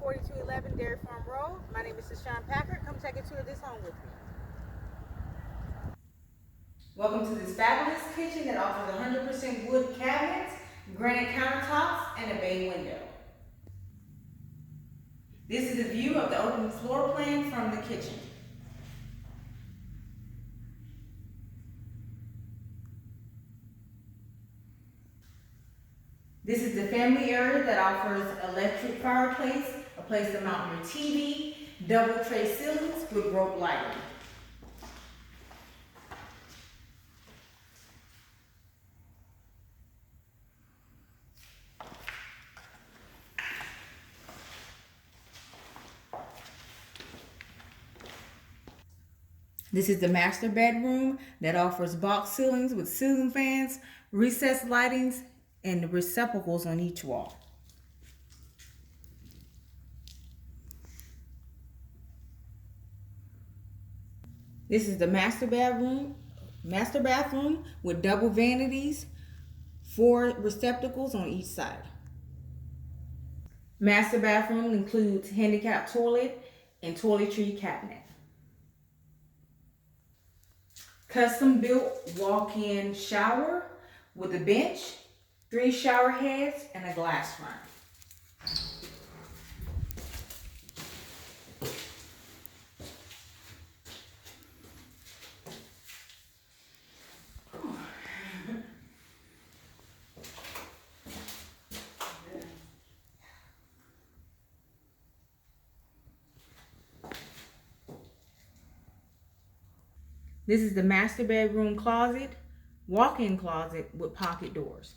4211 Dairy Farm Road. My name is Sean Packard. Come take a tour of this home with me. Welcome to this fabulous kitchen that offers 100% wood cabinets, granite countertops, and a bay window. This is a view of the open floor plan from the kitchen. This is the family area that offers electric fireplace, a place to mount your TV, double tray ceilings with rope lighting. This is the master bedroom that offers box ceilings with ceiling fans, recessed lightings, and receptacles on each wall. This is the master bathroom with double vanities, 4 receptacles on each side. Master bathroom includes handicap toilet and toiletry cabinet. Custom built walk-in shower with a bench, 3 shower heads, and a glass front. This is the master bedroom closet, walk-in closet with pocket doors.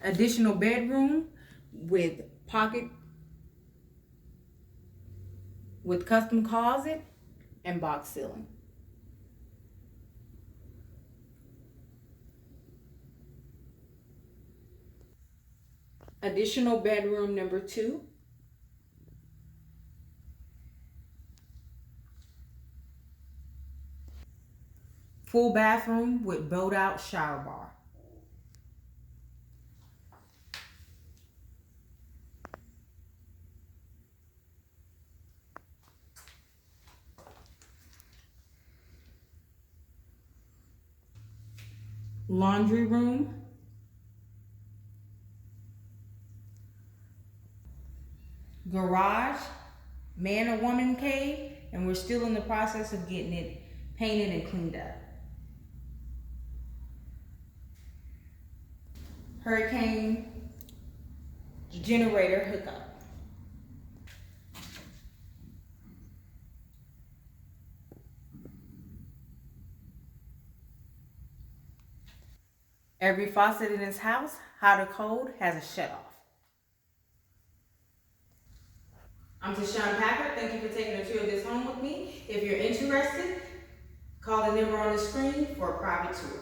Additional bedroom with custom closet and box ceiling. Additional bedroom number 2. Full bathroom with bowed out shower bar. Laundry room. Garage, man or woman cave, and we're still in the process of getting it painted and cleaned up. Hurricane generator hookup. Every faucet in this house, hot or cold, has a shutoff. I'm Sean Packard. Thank you for taking a tour of this home with me. If you're interested, call the number on the screen for a private tour.